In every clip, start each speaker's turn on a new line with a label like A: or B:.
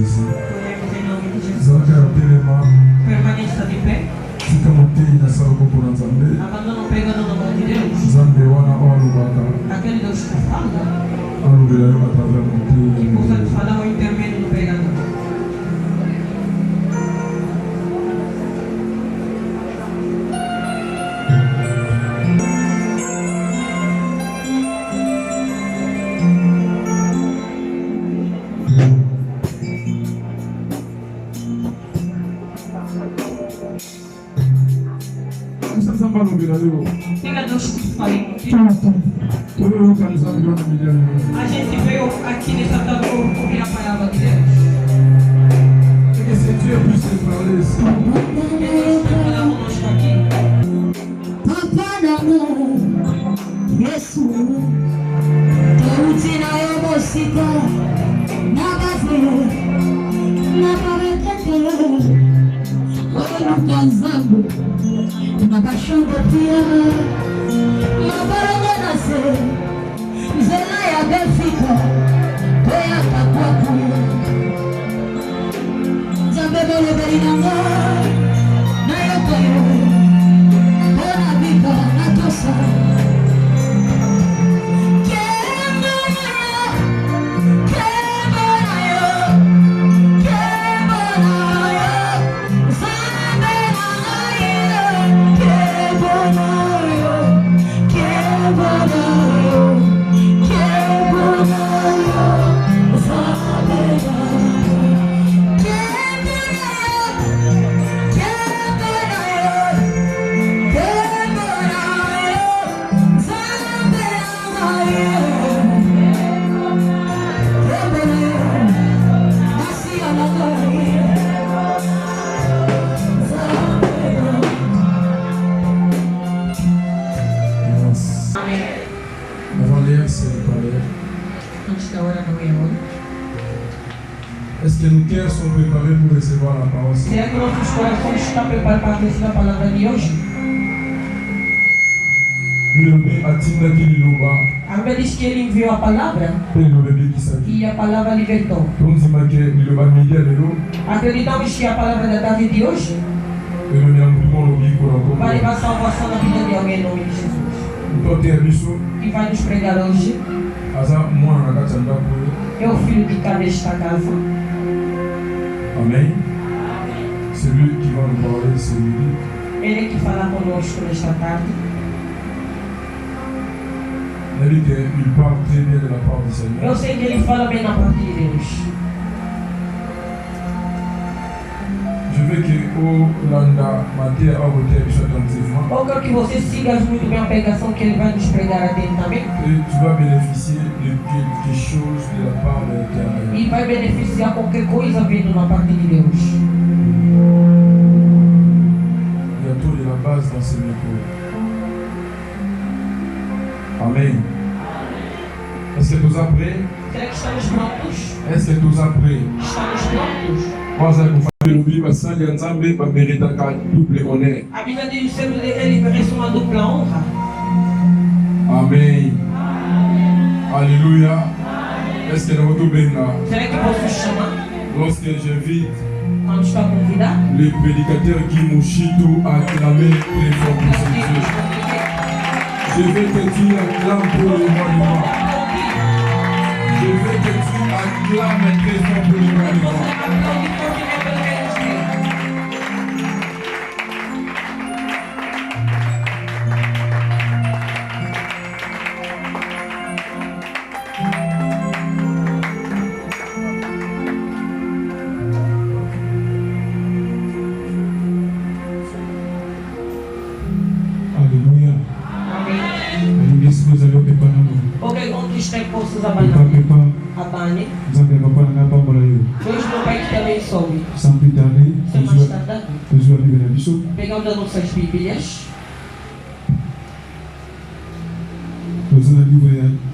A: Jésus.
B: Oremos em nome de Jesus.
A: Zaka telema.
B: Permaneça de pé.
A: Sika motei na salvo por Nzambe.
B: Abandona o pregando na mão de Deus.
A: Nzambe wana olubaka.
B: Aquele Deus que fala.
A: Alubela yo atravers motei.
B: Que possa te falar ao intermédio do pregador. Fica Deus que fale contigo. A gente veio aqui nessa tarde para ouvir a palavra de Deus. Deus vai falar conosco aqui.
C: Papa n'amour, Yesu, Teuti na yobosika, Nagafe, Nagarekete, Olukazambu, Nagashongotia, Mabaranganase, Zela ya Befika, Toya Kakwaku, Zambebele Berinanga, Nayokoyo, Bona Vika, Natosa.
A: Est-ce que nos cœurs sont préparés pour recevoir la parole?
B: Será que nossos corações estão preparados para receber a palavra de hoje? A Bíblia diz que ele enviou a palavra e a palavra libertou. Acreditamos que a palavra da tarde de hoje vai levar salvação na vida de alguém em nome de Jesus. Que vai nos pregar hoje é o filho de cada esta casa.
A: Amém. C'est lui qui va nous parler ce midi.
B: Ele que fala conosco nesta tarde.
A: Il parle très bien de la part du Seigneur.
B: Eu sei que ele fala bem na parte de Deus.
A: Je veux que Landa Maté a voté attentivement.
B: Eu quero que você siga muito bem a pregação que ele vai nos pregar atentamente.
A: Et tu vas bénéficier de quelque chose de la part de l'Éternel.
B: E vai beneficiar qualquer coisa vindo na parte de Deus.
A: Il y a tout de la base dans ce micro. Amen. Est-ce que tu es prêt?
B: Será que estamos prontos?
A: Est-ce que tu es prêt?
B: Estamos prontos.
A: Moi, je vais vous faire le Nzambe va mériter double honneur.
B: A Bíblia diz que ele merece uma dupla honra.
A: Amen. Alléluia. Est-ce que nous retrouvons là?
B: Será que posso chamar?
A: Lorsque j'invite
B: Quando está convidado?
A: le prédicateur Guy Mouchitou à acclamer très fort pour ses yeux. Je veux que tu acclames pour le roi du roi. Je veux que tu acclames très fort pour le roi du roi.
B: Ok, conquistei poços a banana. A Bani. Deus meu Pai que te abençoe. Sem mais tardar. Pegando as nossas Bíblias.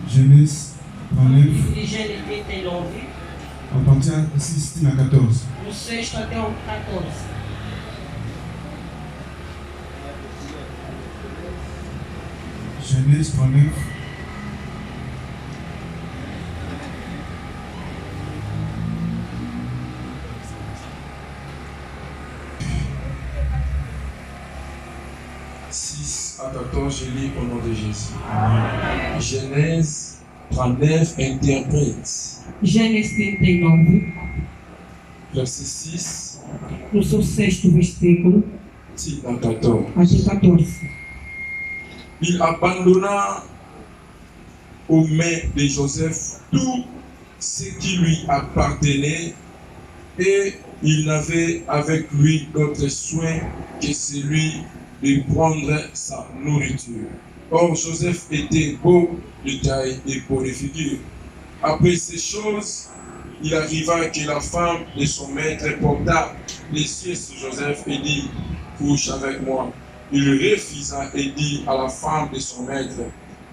A: Genèse 39,
B: Livro de Gênesis 39.
A: à partir de 6 à 14.
B: Do 6 até o 14.
A: Genèse 39. t'attend, je lis au nom de Jésus. Genèse 39 interprète.
B: Gênesis 39,
A: Verset 6.
B: no seu 6º versículo,
A: À 14.
B: até 14.
A: Il abandonna aux mains de Joseph tout ce qui lui appartenait et il n'avait avec lui d'autre soin que celui de prendre sa nourriture. Or, Joseph était beau de taille et beau de figure. Après ces choses, il arriva que la femme de son maître porta les yeux sur Joseph et dit, couche avec moi. Il refusa et dit à la femme de son maître,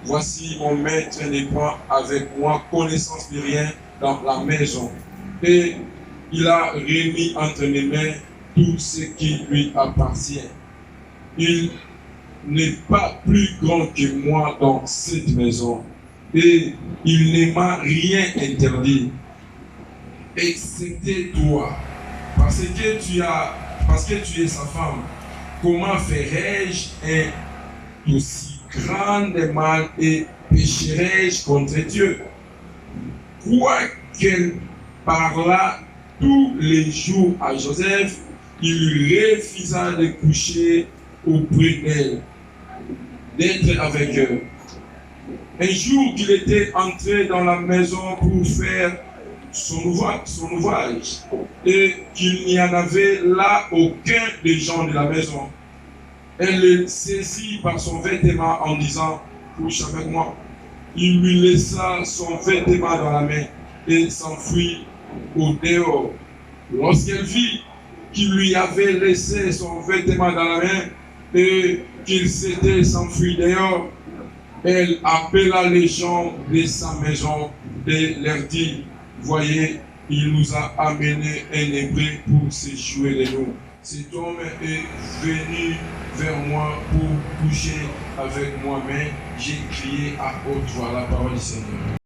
A: voici mon maître ne prend avec moi connaissance de rien dans la maison. Et il a remis entre mes mains tout ce qui lui appartient. Il n'est pas plus grand que moi dans cette maison. Et il ne m'a rien interdit, excepté toi, parce que tu es sa femme. Comment ferais-je un aussi grand mal et pécherais-je contre Dieu? Quoiqu'elle parla tous les jours à Joseph, il refusa de coucher auprès d'elle, d'être avec eux. Un jour qu'il était entré dans la maison pour faire son ouvrage et qu'il n'y en avait là aucun des gens de la maison, elle le saisit par son vêtement en disant, couche avec moi. Il lui laissa son vêtement dans la main et s'enfuit au dehors. Lorsqu'elle vit qu'il lui avait laissé son vêtement dans la main et qu'il s'était s'enfui dehors, elle appela les gens de sa maison et leur dit, voyez, il nous a amené un hébreu pour se jouer de nous. Cet homme est venu vers moi pour coucher avec moi, mais j'ai crié à haute voix la parole du Seigneur.